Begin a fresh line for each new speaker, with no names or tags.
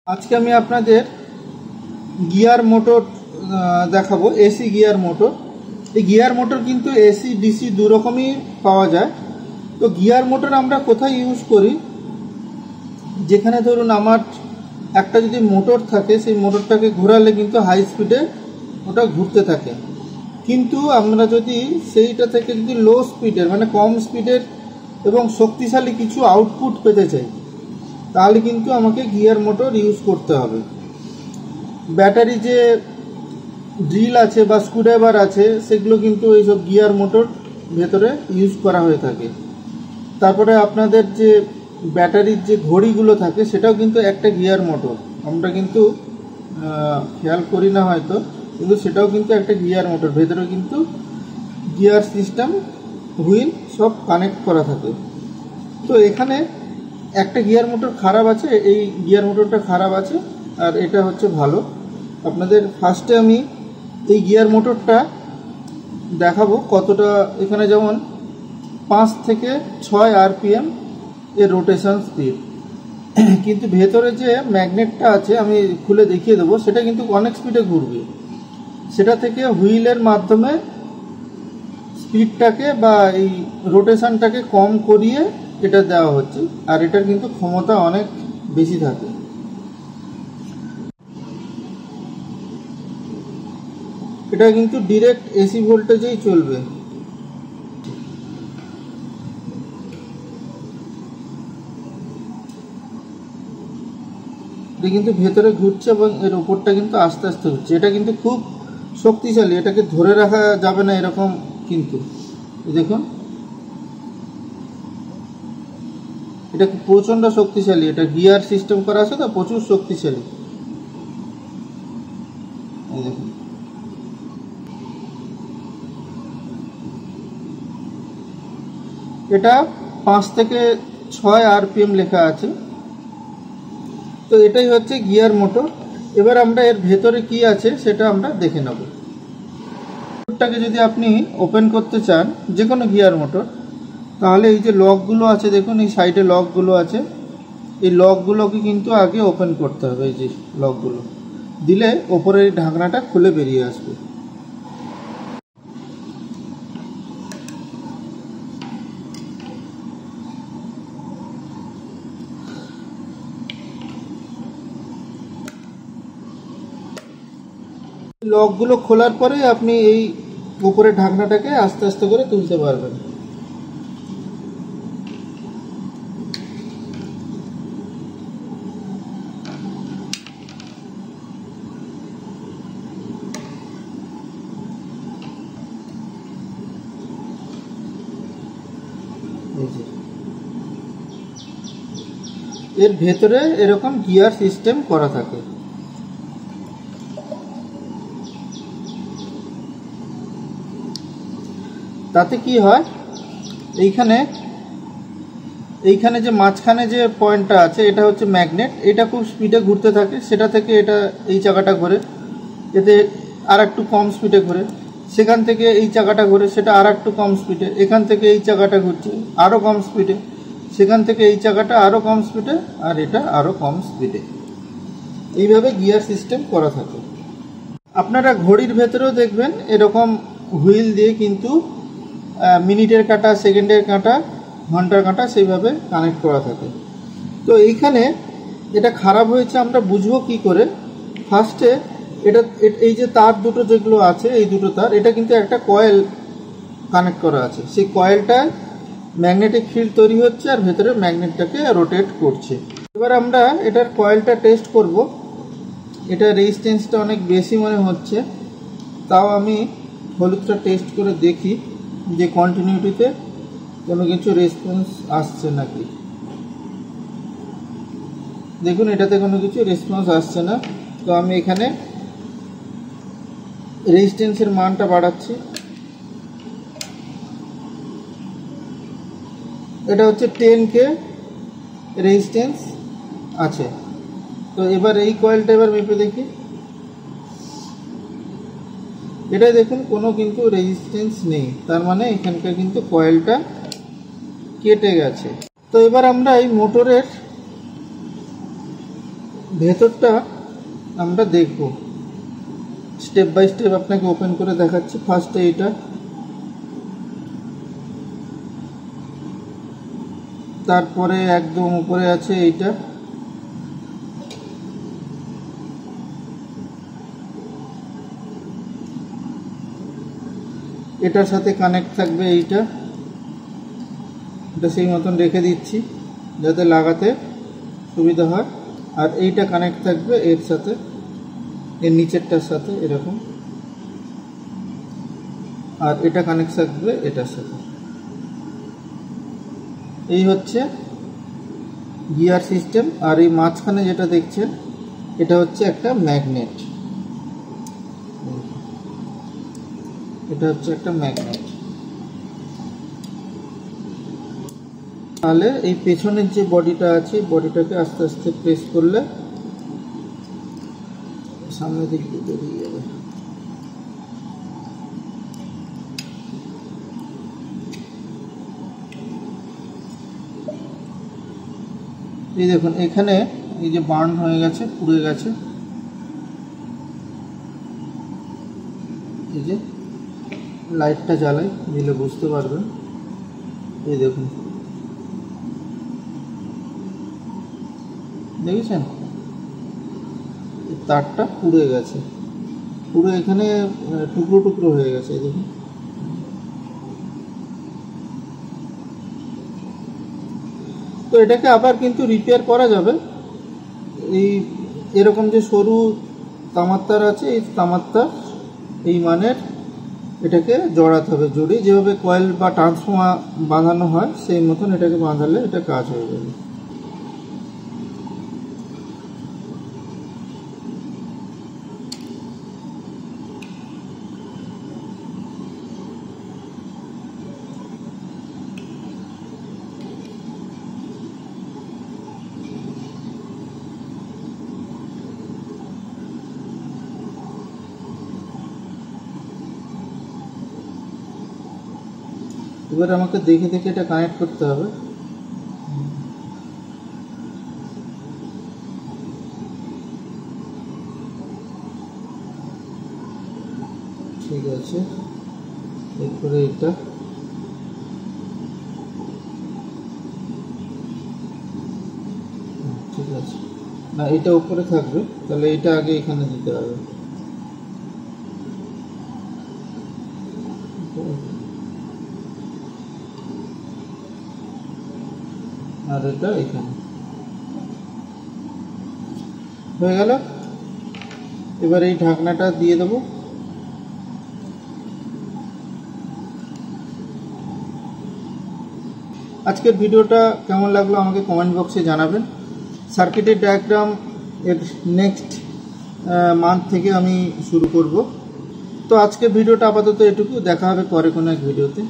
আজকে আমি আপনাদের গিয়ার মোটর দেখাবো। AC gear motor. এই গিয়ার মোটর কিন্তু এসি ডিসি দু রকমই পাওয়া যায়। তো গিয়ার মোটর আমরা কোথায় ইউজ করি, যেখানে ধরুন আমার একটা যদি মোটর থাকে, সেই মোটরটাকে ঘোরালে কিন্তু হাই স্পিডে ওটা ঘুরতে থাকে। কিন্তু আমরা যদি সেইটা থেকে যদি লো স্পিডের মানে কম স্পিডের এবং শক্তিশালী কিছু আউটপুট পেতে চাই, তাহলে কিন্তু আমাকে গিয়ার মোটর ইউজ করতে হবে। ব্যাটারি যে ড্রিল আছে বা স্ক্রুড্রাইভার আছে, সেগুলো কিন্তু এইসব গিয়ার মোটর ভেতরে ইউজ করা হয়ে থাকে। তারপরে আপনাদের যে ব্যাটারির যে ঘড়িগুলো থাকে, সেটাও কিন্তু একটা গিয়ার মোটর। আমরা কিন্তু খেয়াল করি না হয়তো, কিন্তু সেটাও কিন্তু একটা গিয়ার মোটর। ভেতরে কিন্তু গিয়ার সিস্টেম, হুইল সব কানেক্ট করা থাকে। তো এখানে একটা গিয়ার মোটর খারাপ আছে, এই গিয়ার মোটরটা খারাপ আছে, আর এটা হচ্ছে ভালো। আপনাদের ফার্স্টে আমি এই গিয়ার মোটরটা দেখাবো কতটা। এখানে যেমন 5 থেকে 6 RPM এর রোটেশন স্পিড, কিন্তু ভেতরে যে ম্যাগনেটটা আছে আমি খুলে দেখিয়ে দেবো, সেটা কিন্তু অনেক স্পিডে ঘুরবে। সেটা থেকে হুইলের মাধ্যমে স্পিডটাকে বা এই রোটেশনটাকে কম করিয়ে এটা দেওয়া হচ্ছে, আর এটার কিন্তু ক্ষমতা অনেক বেশি থাকে। এটা কিন্তু ডিরেক্ট এসি ভোল্টেজেই চলবে। এটা কিন্তু ভেতরে ঘুরছে এবং এর উপরটা কিন্তু আস্তে আস্তে ঘুরছে। এটা কিন্তু খুব শক্তিশালী, এটাকে ধরে রাখা যাবে না এরকম। কিন্তু দেখুন, এটা প্রচণ্ড শক্তিশালী। এটা গিয়ার সিস্টেম করা আছে তো, প্রচুর শক্তিশালী। দেখুন, এটা 5 থেকে 6 RPM লেখা আছে। তো এটাই হচ্ছে গিয়ার মোটর। এবার আমরা এর ভেতরে কি আছে সেটা আমরা দেখে নেব। মোটরটাকে যদি আপনি ওপেন করতে চান, যে কোনো গিয়ার মোটর, তাহলে এই যে লকগুলো আছে দেখুন, এই সাইডে লকগুলো আছে, এই লকগুলোকে কিন্তু আগে ওপেন করতে হবে। এই যে লকগুলো দিলে ওপরের ঢাকনাটা খুলে বেরিয়ে আসবে। লকগুলো খোলার পরে আপনি এই উপরের ঢাকনাটাকে আস্তে আস্তে করে তুলতে পারবেন। এর ভেতরে এরকম গিয়ার সিস্টেম করা থাকে। তাতে কি হয়, এইখানে যে মাঝখানে যে পয়েন্টটা আছে, এটা হচ্ছে ম্যাগনেট। এটা খুব স্পিডে ঘুরতে থাকে, সেটা থেকে এটা এই চাকাটা ঘোরে, এতে আর একটু কম স্পিডে ঘোরে। সেখান থেকে এই চাকাটা ঘোরে, সেটা আর একটু কম স্পিডে। এখান থেকে এই চাকাটা ঘুরছে আরও কম স্পিডে, সেখান থেকে এই চাকাটা আরও কম স্পিডে, আর এটা আরও কম স্পিডে। এইভাবে গিয়ার সিস্টেম করা থাকে। আপনারা ঘড়ির ভেতরেও দেখবেন এরকম হুইল দিয়ে কিন্তু মিনিটের কাঁটা, সেকেন্ডের কাঁটা, ঘন্টার কাঁটা সেইভাবে কানেক্ট করা থাকে। তো এইখানে এটা খারাপ হয়েছে আমরা বুঝবো কি করে? ফার্স্টে এটা এই যে তার দুটো যেগুলো আছে, এই দুটো তার, এটা কিন্তু একটা কয়েল কানেক্ট করা আছে। সেই কয়েলটায় ম্যাগনেটিক ফিল্ড তৈরি হচ্ছে, আর ভেতরে ম্যাগনেটটাকে রোটেট করছে। এবার আমরা এটার কয়েলটা টেস্ট করব। এটা রেজিস্ট্যান্সটা অনেক বেশি মনে হচ্ছে, তাও আমি হলুদটা টেস্ট করে দেখি যে কন্টিনিউটিতে কোনো কিছু রেসপন্স আসছে নাকি। দেখুন, এটাতে কোনো কিছু রেসপন্স আসছে না। তো আমি এখানে রেজিস্ট্যান্সের মানটা বাড়াচ্ছি। এটা হচ্ছে 10K রেজিস্ট্যান্স আছে। তো এবার এই কয়েলটা এবার মেপে দেখি। এটা দেখুন কোনো কিন্তু রেজিস্ট্যান্স নেই, তার মানে এখানকার কিন্তু কয়েলটা কেটে গেছে। তো এবার আমরা এই মোটরের ভেতরটা আমরা দেখব, স্টেপ বাই স্টেপ আপনাকে ওপেন করে দেখাচ্ছি। ফার্স্টে এটা, তারপরে একদম উপরে আছে এইটা, এটার সাথে কানেক্ট থাকবে এইটা, এটা সেই মতন রেখে দিচ্ছি যাতে লাগাতে সুবিধা হয়। আর এইটা কানেক্ট থাকবে এর সাথে, এর নিচেরটার সাথে এরকম, আর এটা কানেক্ট থাকবে এটার সাথে। এই হচ্ছে গিয়ার সিস্টেম। আর এই মাঝখানে যেটা দেখছেন এটা হচ্ছে একটা ম্যাগনেট, এটা হচ্ছে একটা ম্যাগনেট। তাহলে এই পেছনের যে বডিটা আছে, বডিটাকে আস্তে আস্তে প্রেস করলে সামনের দিক দিয়ে বেরিয়ে যাবে। এই দেখুন এখানে এই যে বার্ন হয়ে গেছে, পুড়ে গেছে, এই যে লাইটটা জ্বালাই দিলে বুঝতে পারবেন। এই দেখুন, দেখেছেন তারটা পুড়ে গেছে, পুরো এখানে টুকরো টুকরো হয়ে গেছে। এই দেখুন, তো এটাকে আবার কিন্তু রিপেয়ার করা যাবে। এই এরকম যে সরু তামার তার আছে, এই তামার তার এই মানের এটাকে জড়াতে হবে, জড়িয়ে যেভাবে কয়েল বা ট্রান্সফর্মার বাঁধানো হয় সেই মতন এটাকে বাঁধালে এটা কাজ হয়ে যাবে। এবার আমাকে দেখে দেখে এটা কানেক্ট করতে হবে। ঠিক আছে, এরপরে এটা ঠিক আছে না, এটা উপরে থাকবে, তাহলে এটা আগে এখানে দিতে হবে। আর এটা এখানে হয়ে গেল। এবার এই ঢাকনাটা দিয়ে দেবো। আজকের ভিডিওটা কেমন লাগলো আমাকে কমেন্ট বক্সে জানাবেন। সার্কিটের ডায়াগ্রাম এর নেক্সট মান্থ থেকে আমি শুরু করব। তো আজকের ভিডিওটা আপাতত এটুকু, দেখা হবে পরে কোনো এক ভিডিওতে।